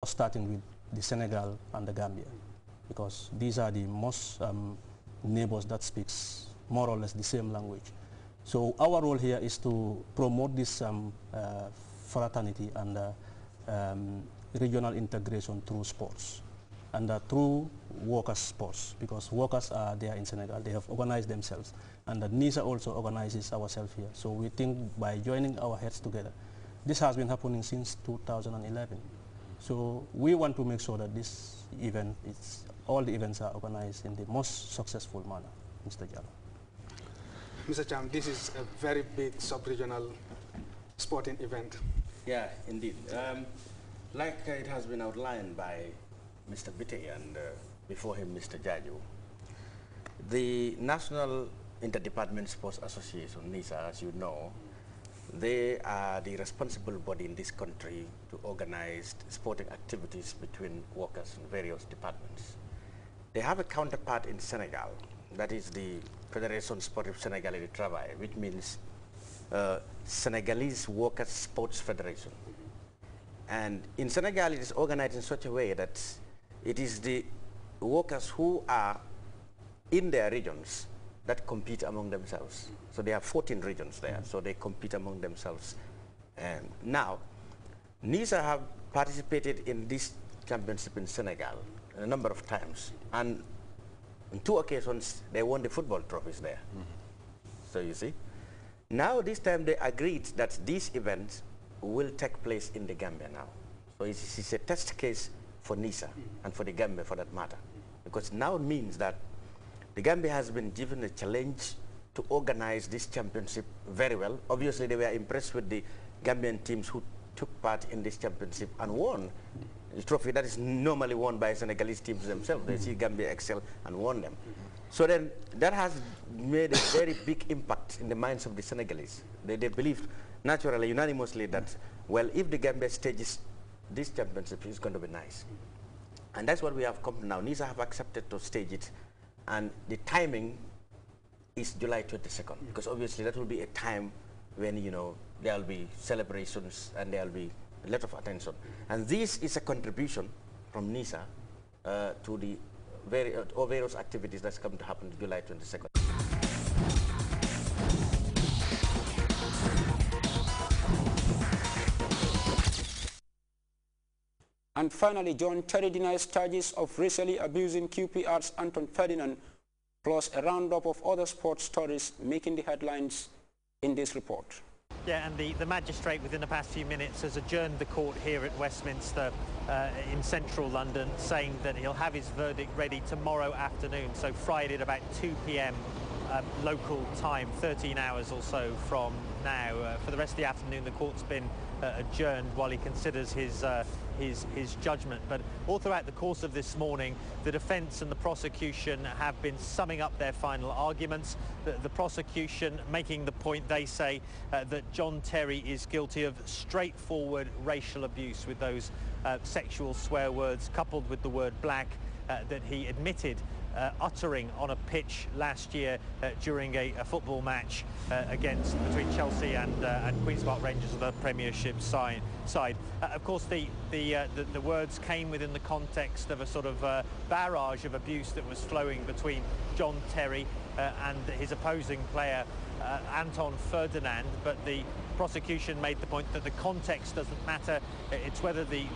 starting with the Senegal and the Gambia, because these are the most neighbors that speaks more or less the same language. So our role here is to promote this fraternity and regional integration through sports and through workers' sports, because workers are there in Senegal. They have organized themselves, and NISA also organizes ourselves here. So we think by joining our heads together, this has been happening since 2011. So we want to make sure that this event, all the events are organized in the most successful manner, Mr. Jallo. Mr. Cham, this is a very big sub-regional sporting event. Yeah, indeed. Like it has been outlined by Mr. Bitte and before him Mr. Jaju, the National Interdepartment Sports Association, NISA, as you know, they are the responsible body in this country to organize sporting activities between workers in various departments. They have a counterpart in Senegal, that is the Fédération Sportive Sénégalaise du Travail, which means Senegalese Workers Sports Federation. And in Senegal, it is organized in such a way that it is the workers who are in their regions that compete among themselves. So they have 14 regions there, so they compete among themselves. And now, NISA have participated in this championship in Senegal a number of times, and on 2 occasions they won the football trophies there. So you see, now this time they agreed that these events will take place in the Gambia now. So it's a test case for NISA and for the Gambia for that matter, because now it means that the Gambia has been given a challenge to organize this championship very well. Obviously, they were impressed with the Gambian teams who took part in this championship and won the trophy that is normally won by Senegalese teams themselves. They see Gambia excel and won them. So then that has made a very big impact in the minds of the Senegalese. They believe naturally, unanimously, that, well, if the Gambia stages this championship, it's going to be nice. And that's what we have come to now. NISA have accepted to stage it, and the timing is July 22nd, because obviously that will be a time when, you know, there will be celebrations and there will be a lot of attention. And this is a contribution from NISA to the various activities that's come to happen July 22nd. And finally, John Terry denies charges of racially abusing QPR's Anton Ferdinand, plus a roundup of other sports stories making the headlines in this report. Yeah, and the magistrate within the past few minutes has adjourned the court here at Westminster in central London, saying that he'll have his verdict ready tomorrow afternoon, so Friday at about 2 p.m. Local time, 13 hours or so from now. For the rest of the afternoon, the court's been adjourned while he considers his judgment. But all throughout the course of this morning, the defence and the prosecution have been summing up their final arguments. The prosecution making the point, they say, that John Terry is guilty of straightforward racial abuse, with those sexual swear words coupled with the word black that he admitted uttering on a pitch last year during a football match between Chelsea and Queen's Park Rangers of the Premiership side. Of course, the words came within the context of a sort of barrage of abuse that was flowing between John Terry and his opposing player Anton Ferdinand, but the prosecution made the point that the context doesn't matter. It's whether the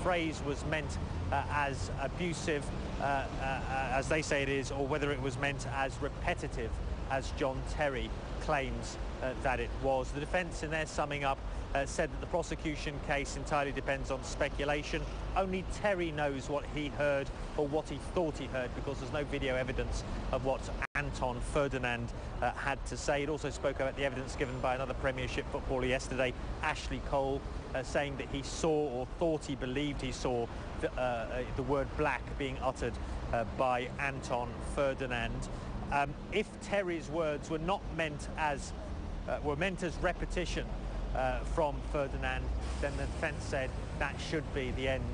phrase was meant as abusive, as they say it is, or whether it was meant as repetitive, as John Terry claims that it was. The defence, in their summing up, said that the prosecution case entirely depends on speculation. Only Terry knows what he heard or what he thought he heard, because there's no video evidence of what Anton Ferdinand had to say. It also spoke about the evidence given by another Premiership footballer yesterday, Ashley Cole, saying that he saw, or thought he believed he saw, the word black being uttered by Anton Ferdinand. If Terry's words were not meant as repetition from Ferdinand, then the defence said that should be the end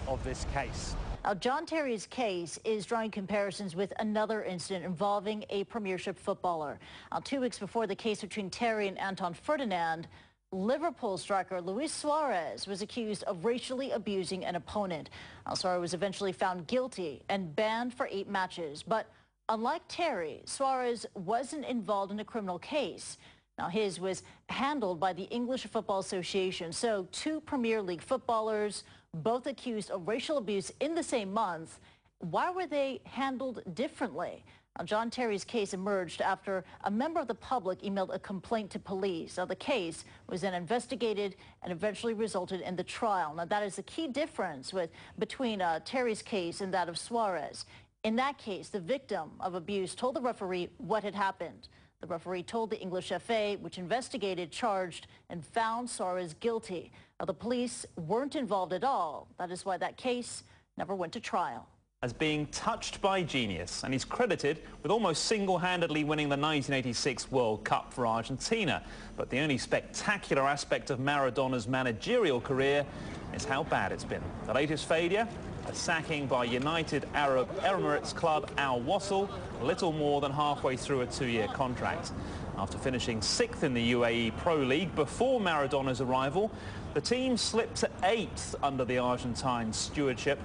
of this case. Now, John Terry's case is drawing comparisons with another incident involving a Premiership footballer. 2 weeks before the case between Terry and Anton Ferdinand, Liverpool striker Luis Suarez was accused of racially abusing an opponent. Suarez was eventually found guilty and banned for 8 matches. But unlike Terry, Suarez wasn't involved in a criminal case. Now, his was handled by the English Football Association. So 2 Premier League footballers, both accused of racial abuse in the same month. Why were they handled differently? Now, John Terry's case emerged after a member of the public emailed a complaint to police. Now, the case was then investigated and eventually resulted in the trial. Now, that is the key difference between Terry's case and that of Suarez. In that case, the victim of abuse told the referee what had happened. The referee told the English FA, which investigated, charged, and found Suarez guilty. Now, the police weren't involved at all. That is why that case never went to trial. As being touched by genius, and he's credited with almost single-handedly winning the 1986 World Cup for Argentina. But the only spectacular aspect of Maradona's managerial career is how bad it's been. The latest failure, a sacking by United Arab Emirates club Al Wasl, little more than halfway through a 2-year contract. After finishing 6th in the UAE Pro League before Maradona's arrival, the team slipped to 8th under the Argentine stewardship.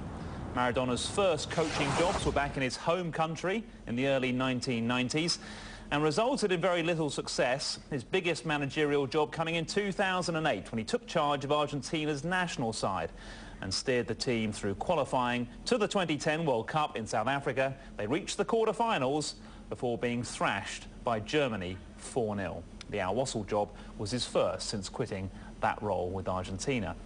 Maradona's first coaching jobs were back in his home country in the early 1990s and resulted in very little success. His biggest managerial job coming in 2008 when he took charge of Argentina's national side and steered the team through qualifying to the 2010 World Cup in South Africa. They reached the quarter-finals before being thrashed by Germany 4-0. The Al Wasl job was his first since quitting that role with Argentina.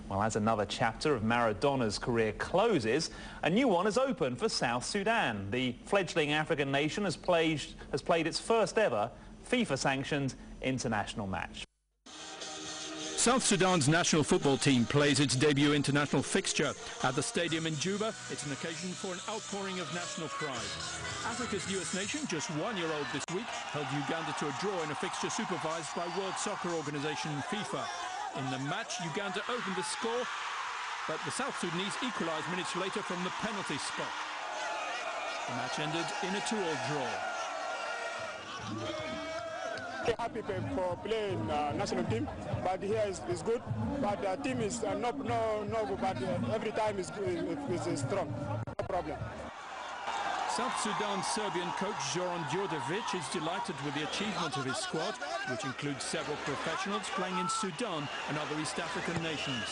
Well, as another chapter of Maradona's career closes, a new one has opened for South Sudan. The fledgling African nation has played its first ever FIFA-sanctioned international match. South Sudan's national football team plays its debut international fixture at the stadium in Juba. It's an occasion for an outpouring of national pride. Africa's newest nation, just 1-year-old this week, held Uganda to a draw in a fixture supervised by World Soccer Organization FIFA. In the match, Uganda opened the score, but the South Sudanese equalised minutes later from the penalty spot. The match ended in a 2-2 draw. Happy for playing national team, but here is good. But the team is no good, but every time is strong. No problem. South Sudan's Serbian coach Zoran Djordjevic is delighted with the achievement of his squad, which includes several professionals playing in Sudan and other East African nations.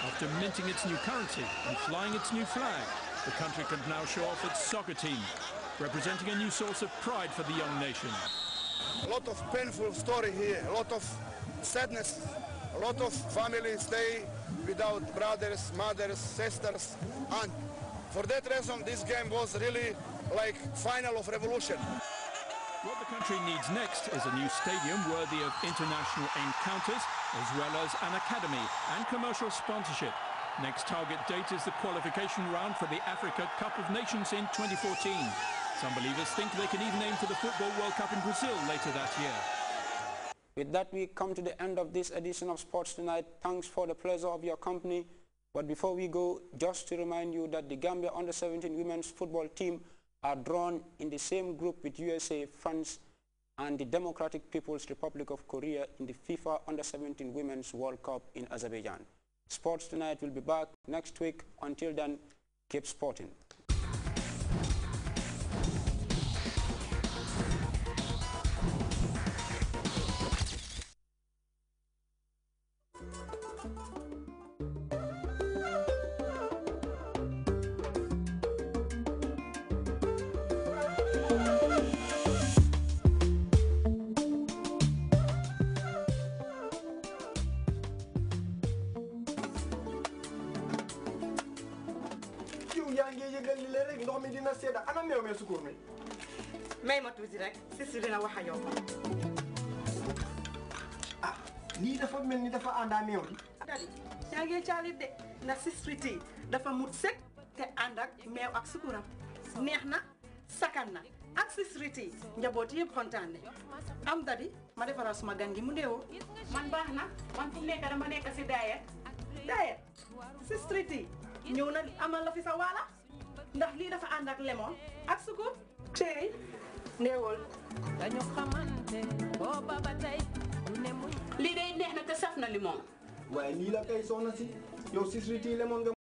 After minting its new currency and flying its new flag, the country can now show off its soccer team, representing a new source of pride for the young nation. A lot of painful story here, a lot of sadness, a lot of families stay without brothers, mothers, sisters, and for that reason this game was really like final of revolution. What the country needs next is a new stadium worthy of international encounters, as well as an academy and commercial sponsorship. Next target date is the qualification round for the Africa Cup of Nations in 2014. Some believers think they can even aim for the Football World Cup in Brazil later that year. With that, we come to the end of this edition of Sports Tonight. Thanks for the pleasure of your company. But before we go, just to remind you that the Gambia Under-17 women's football team are drawn in the same group with USA, France, and the Democratic People's Republic of Korea in the FIFA Under-17 Women's World Cup in Azerbaijan. Sports Tonight will be back next week. Until then, keep sporting. may ma tuuti rek si dina wax ak yow. Ah lii dafa mel ni dafa ànd ak meew bi. dadi yaa ngi caalit de ndax si street yi dafa mut sëkk te ànd ak meew ak sukuram neex na sakan na ak si street yi njaboot yëpp kontaan ne am dadi ma defaral suma gan gi mu ndeewoo. man baax na man fu nekk dama nekk si daayet si street yi ñëw na amal la fi sa waala ndax lii dafa ànd ak lemon ak sukur tey ndeewol dañu xamante booba ba tey lii day neex na te saf na limon. waaye lii la kay soxna si yow 6 litres lemon nga